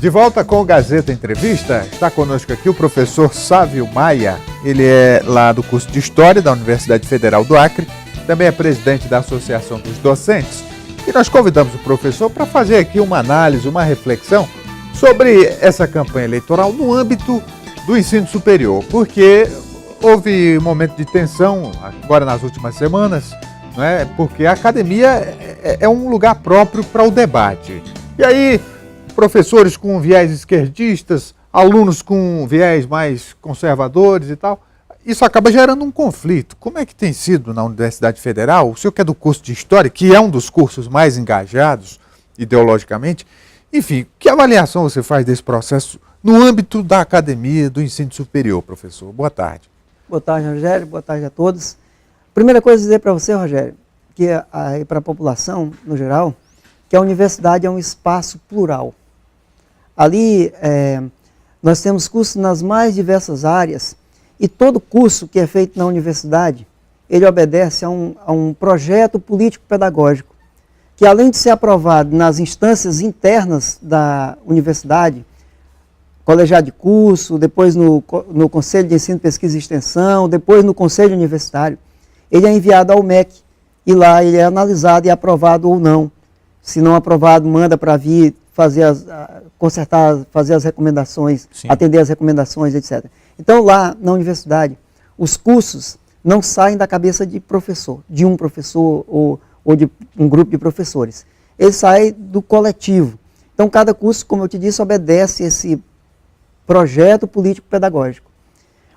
De volta com o Gazeta Entrevista, está conosco aqui o professor Sávio Maia. Ele é lá do curso de História da Universidade Federal do Acre, também é presidente da Associação dos Docentes. E nós convidamos o professor para fazer aqui uma análise, uma reflexão sobre essa campanha eleitoral no âmbito do ensino superior, porque houve um momento de tensão agora nas últimas semanas, não é? Porque a academia é um lugar próprio para o debate. E aí, professores com viés esquerdistas, alunos com viés mais conservadores e tal, isso acaba gerando um conflito. Como é que tem sido na Universidade Federal? O senhor que é do curso de História, que é um dos cursos mais engajados ideologicamente, enfim, que avaliação você faz desse processo no âmbito da academia, do ensino superior, professor? Boa tarde. Boa tarde, Rogério. Boa tarde a todos. Primeira coisa a dizer para você, Rogério, que para a população, no geral, que a universidade é um espaço plural. Ali, nós temos cursos nas mais diversas áreas e todo curso que é feito na universidade, ele obedece a um projeto político-pedagógico, que além de ser aprovado nas instâncias internas da universidade, colegiado de curso, depois no Conselho de Ensino, Pesquisa e Extensão, depois no Conselho Universitário, ele é enviado ao MEC e lá ele é analisado e aprovado ou não. Se não aprovado, manda para vir consertar, fazer as recomendações, sim, atender as recomendações, etc. Então lá na universidade, os cursos não saem da cabeça de professor, de um professor ou de um grupo de professores. Eles saem do coletivo. Então cada curso, como eu te disse, obedece esse projeto político-pedagógico.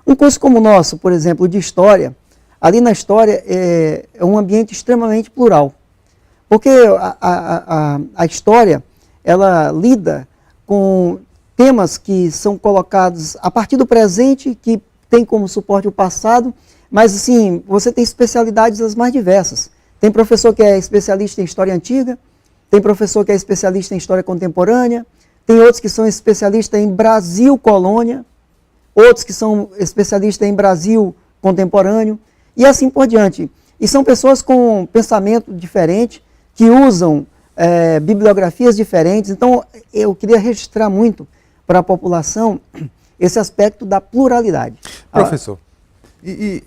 Um curso como o nosso, por exemplo, de História, ali na História é um ambiente extremamente plural. Porque a História, ela lida com temas que são colocados a partir do presente, que tem como suporte o passado, mas assim, você tem especialidades as mais diversas. Tem professor que é especialista em História Antiga, tem professor que é especialista em História Contemporânea, tem outros que são especialistas em Brasil Colônia, outros que são especialistas em Brasil Contemporâneo, e assim por diante. E são pessoas com pensamento diferente, que usam bibliografias diferentes. Então, eu queria registrar muito para a população esse aspecto da pluralidade. Professor, e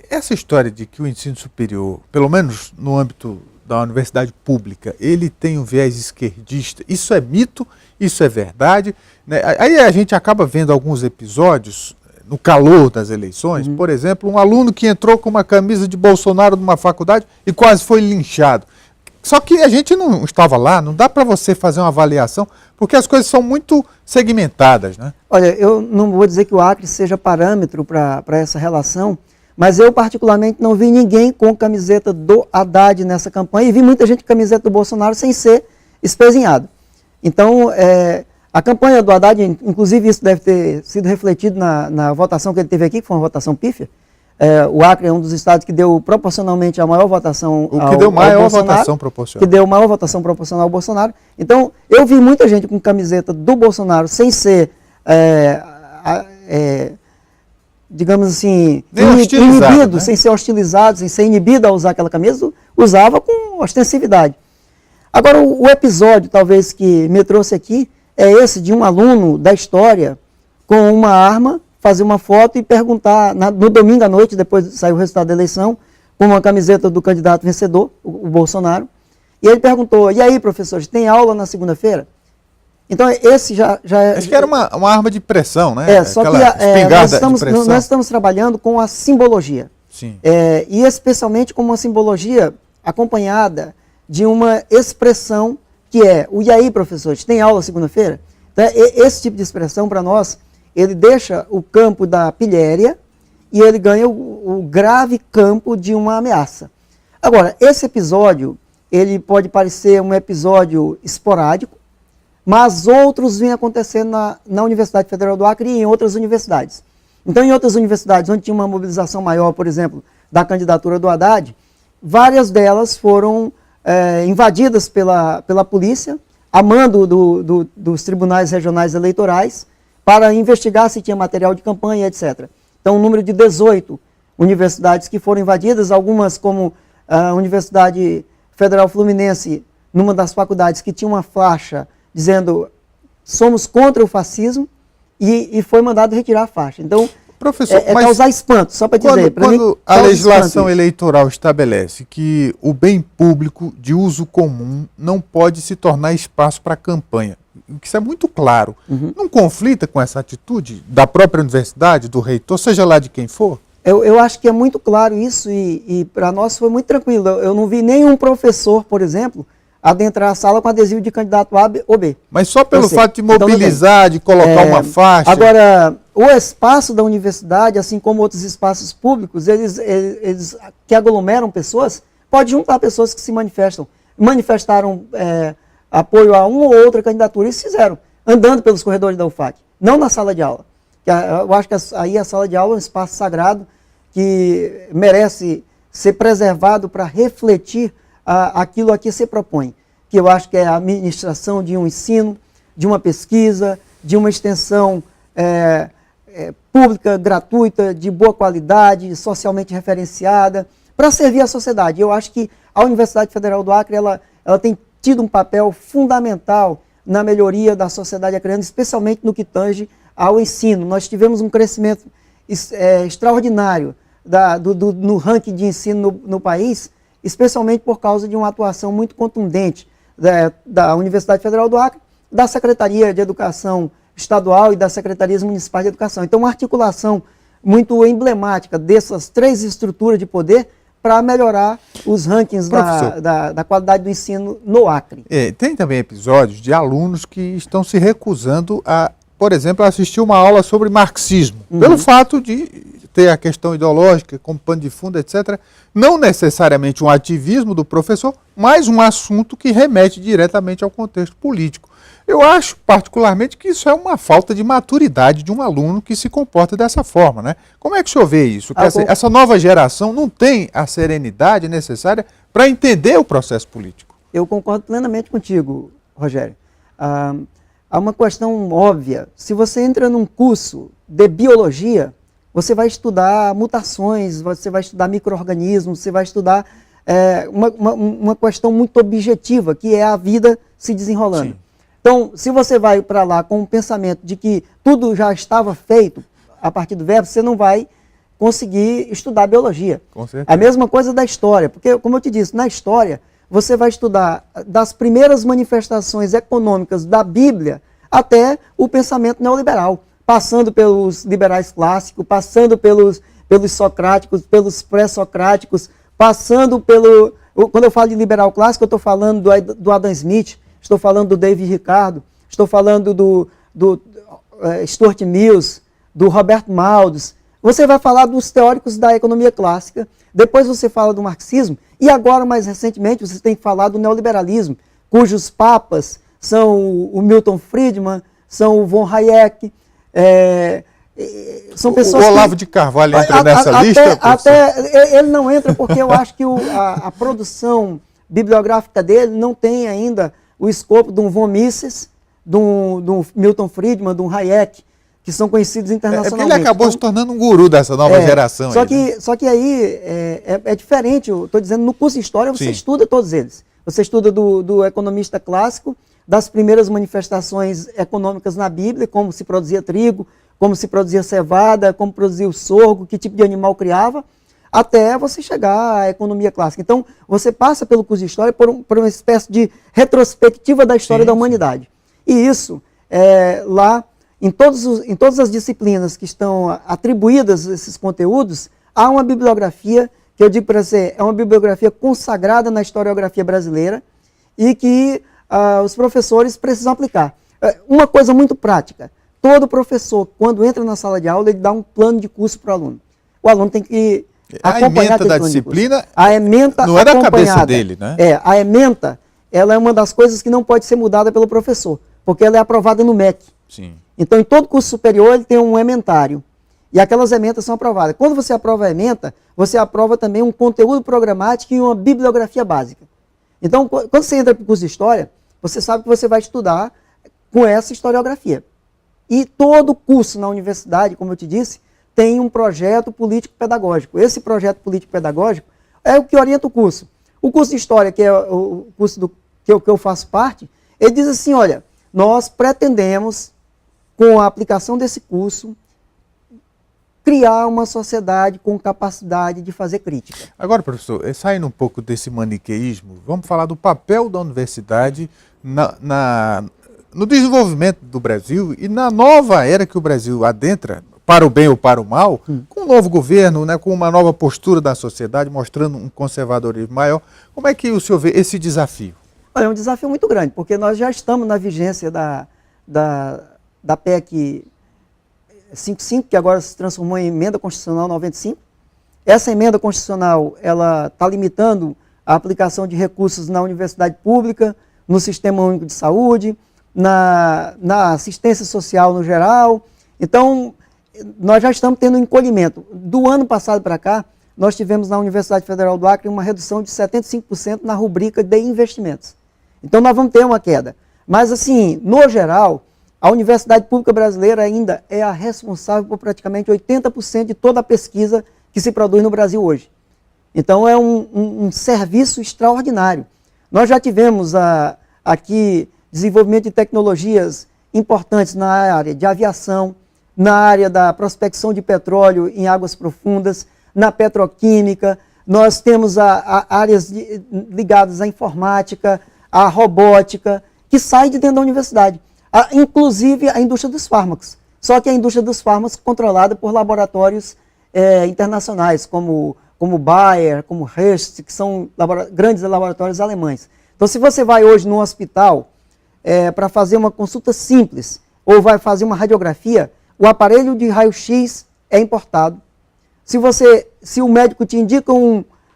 essa história de que o ensino superior, pelo menos no âmbito da universidade pública, ele tem um viés esquerdista, isso é mito, isso é verdade, né? Aí a gente acaba vendo alguns episódios no calor das eleições, por exemplo, um aluno que entrou com uma camisa de Bolsonaro numa faculdade e quase foi linchado. Só que a gente não estava lá, não dá para você fazer uma avaliação, porque as coisas são muito segmentadas, né? Olha, eu não vou dizer que o Acre seja parâmetro para essa relação, mas eu particularmente não vi ninguém com camiseta do Haddad nessa campanha e vi muita gente com camiseta do Bolsonaro sem ser espezinhado. Então, a campanha do Haddad, inclusive isso deve ter sido refletido na votação que ele teve aqui, que foi uma votação pífia. O Acre é um dos estados que deu proporcionalmente a maior votação ao Bolsonaro, que deu maior votação proporcional ao Bolsonaro. Então, eu vi muita gente com camiseta do Bolsonaro sem ser, digamos assim, inibido, né? Sem ser hostilizado, sem ser inibido a usar aquela camisa, usava com ostensividade. Agora, o episódio, talvez, que me trouxe aqui, é esse de um aluno da História com uma arma, fazer uma foto e perguntar, no domingo à noite, depois de sair o resultado da eleição, com uma camiseta do candidato vencedor, o Bolsonaro, e ele perguntou, e aí, professores, tem aula na segunda-feira? Então, esse já é... Acho que era uma arma de pressão, né? Só que nós estamos trabalhando com a simbologia. Sim. E especialmente com uma simbologia acompanhada de uma expressão que é, e aí, professores, tem aula segunda-feira? Então, esse tipo de expressão, para nós, ele deixa o campo da pilhéria e ele ganha o grave campo de uma ameaça. Agora, esse episódio, ele pode parecer um episódio esporádico, mas outros vêm acontecendo na Universidade Federal do Acre e em outras universidades. Então, em outras universidades onde tinha uma mobilização maior, por exemplo, da candidatura do Haddad, várias delas foram invadidas pela polícia, a mando dos tribunais regionais eleitorais, para investigar se tinha material de campanha, etc. Então, um número de 18 universidades que foram invadidas, algumas como a Universidade Federal Fluminense, numa das faculdades que tinha uma faixa dizendo somos contra o fascismo e foi mandado retirar a faixa. Então, professor, mas causar espanto, só para dizer. Quando a legislação eleitoral estabelece que o bem público de uso comum não pode se tornar espaço para campanha, isso é muito claro, não conflita com essa atitude da própria universidade, do reitor, seja lá de quem for? Eu acho que é muito claro isso e para nós foi muito tranquilo. Eu não vi nenhum professor, por exemplo, adentrar a sala com adesivo de candidato A ou B. Mas só pelo fato de mobilizar, de colocar uma faixa... Agora, o espaço da universidade, assim como outros espaços públicos, eles que aglomeram pessoas, pode juntar pessoas que se manifestam. Manifestaram apoio a uma ou outra candidatura e fizeram, andando pelos corredores da UFAC, não na sala de aula. Eu acho que aí a sala de aula é um espaço sagrado que merece ser preservado para refletir aquilo a que se propõe, que eu acho que é a administração de um ensino, de uma pesquisa, de uma extensão pública, gratuita, de boa qualidade, socialmente referenciada, para servir a sociedade. Eu acho que a Universidade Federal do Acre ela tem tido um papel fundamental na melhoria da sociedade acreana, especialmente no que tange ao ensino. Nós tivemos um crescimento extraordinário no ranking de ensino no país, especialmente por causa de uma atuação muito contundente da Universidade Federal do Acre, da Secretaria de Educação Estadual e das Secretarias Municipais de Educação. Então, uma articulação muito emblemática dessas três estruturas de poder para melhorar os rankings da qualidade do ensino no Acre. Tem também episódios de alunos que estão se recusando a, por exemplo, assistir uma aula sobre marxismo, pelo fato de ter a questão ideológica como pano de fundo, etc. Não necessariamente um ativismo do professor, mas um assunto que remete diretamente ao contexto político. Eu acho, particularmente, que isso é uma falta de maturidade de um aluno que se comporta dessa forma, né? Como é que o senhor vê isso? Que essa nova geração não tem a serenidade necessária para entender o processo político? Eu concordo plenamente contigo, Rogério. Há uma questão óbvia. Se você entra num curso de biologia, você vai estudar mutações, você vai estudar micro-organismos, você vai estudar uma questão muito objetiva, que é a vida se desenrolando. Sim. Então, se você vai para lá com o pensamento de que tudo já estava feito a partir do verbo, você não vai conseguir estudar biologia. Com certeza. A mesma coisa da história, porque, como eu te disse, na história, você vai estudar das primeiras manifestações econômicas da Bíblia até o pensamento neoliberal, passando pelos liberais clássicos, passando pelos socráticos, pelos pré-socráticos, passando pelo... Quando eu falo de liberal clássico, eu estou falando do Adam Smith, estou falando do David Ricardo, estou falando do Stuart Mills, do Robert Malthus. Você vai falar dos teóricos da economia clássica, depois você fala do marxismo, e agora, mais recentemente, você tem que falar do neoliberalismo, cujos papas são o Milton Friedman, são o von Hayek, são pessoas o Olavo de Carvalho entra nessa lista? Ele não entra porque eu acho que a produção bibliográfica dele não tem ainda o escopo de um von Mises, de um Milton Friedman, de um Hayek, que são conhecidos internacionalmente. Ele acabou se tornando um guru dessa nova geração. Só que aí é diferente, eu estou dizendo, no curso de História você estuda todos eles. Você estuda do economista clássico, das primeiras manifestações econômicas na Bíblia, como se produzia trigo, como se produzia cevada, como produzia o sorgo, que tipo de animal criava, até você chegar à economia clássica. Então, você passa pelo curso de História por uma espécie de retrospectiva da história da humanidade. E isso, lá, em todas as disciplinas que estão atribuídas a esses conteúdos, há uma bibliografia, que eu digo para você, é uma bibliografia consagrada na historiografia brasileira e que os professores precisam aplicar. Uma coisa muito prática, todo professor, quando entra na sala de aula, ele dá um plano de curso para o aluno. O aluno tem que a ementa da disciplina não é da cabeça dele, né? A ementa, ela é uma das coisas que não pode ser mudada pelo professor, porque ela é aprovada no MEC. Sim. Então, em todo curso superior, ele tem um ementário. E aquelas ementas são aprovadas. Quando você aprova a ementa, você aprova também um conteúdo programático e uma bibliografia básica. Então, quando você entra para o curso de História, você sabe que você vai estudar com essa historiografia. E todo curso na universidade, como eu te disse, tem um projeto político-pedagógico. Esse projeto político-pedagógico é o que orienta o curso. O curso de História, que é o curso que eu faço parte, ele diz assim, olha, nós pretendemos, com a aplicação desse curso, criar uma sociedade com capacidade de fazer crítica. Agora, professor, saindo um pouco desse maniqueísmo, vamos falar do papel da universidade no desenvolvimento do Brasil e na nova era que o Brasil adentra, para o bem ou para o mal, com um novo governo, né, com uma nova postura da sociedade, mostrando um conservadorismo maior. Como é que o senhor vê esse desafio? Olha, é um desafio muito grande, porque nós já estamos na vigência da PEC 55, que agora se transformou em Emenda Constitucional 95. Essa emenda constitucional, ela está limitando a aplicação de recursos na universidade pública, no Sistema Único de Saúde, na assistência social no geral. Então, nós já estamos tendo um encolhimento. Do ano passado para cá, nós tivemos na Universidade Federal do Acre uma redução de 75% na rubrica de investimentos. Então, nós vamos ter uma queda. Mas, assim, no geral, a Universidade Pública Brasileira ainda é a responsável por praticamente 80% de toda a pesquisa que se produz no Brasil hoje. Então, é um serviço extraordinário. Nós já tivemos aqui desenvolvimento de tecnologias importantes na área de aviação, na área da prospecção de petróleo em águas profundas, na petroquímica. Nós temos áreas ligadas à informática, à robótica, que saem de dentro da universidade. Inclusive a indústria dos fármacos. Só que a indústria dos fármacos controlada por laboratórios internacionais, como Bayer, como Hearst, que são grandes laboratórios alemães. Então, se você vai hoje num hospital para fazer uma consulta simples, ou vai fazer uma radiografia, o aparelho de raio-x é importado. Se o médico te indica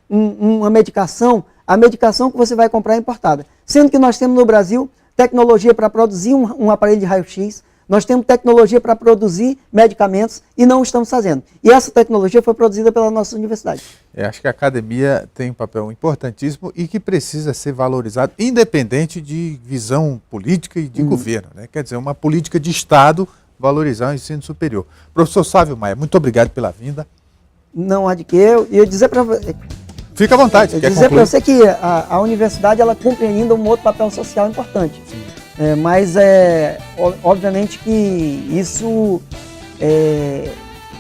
uma medicação, a medicação que você vai comprar é importada. Sendo que nós temos no Brasil tecnologia para produzir um aparelho de raio-x, nós temos tecnologia para produzir medicamentos e não estamos fazendo. E essa tecnologia foi produzida pela nossa universidade. Acho que a academia tem um papel importantíssimo e que precisa ser valorizado, independente de visão política e de governo, né? Quer dizer, uma política de Estado valorizar o ensino superior. Professor Sávio Maia, muito obrigado pela vinda. Não há de que eu dizer para você. Fica à vontade. Eu dizer para você que a universidade ela cumpre ainda um outro papel social importante. Mas obviamente que isso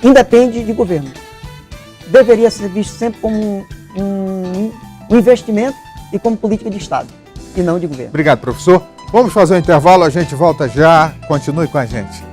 independe de governo. Deveria ser visto sempre como um investimento e como política de Estado, e não de governo. Obrigado, professor. Vamos fazer um intervalo, a gente volta já. Continue com a gente.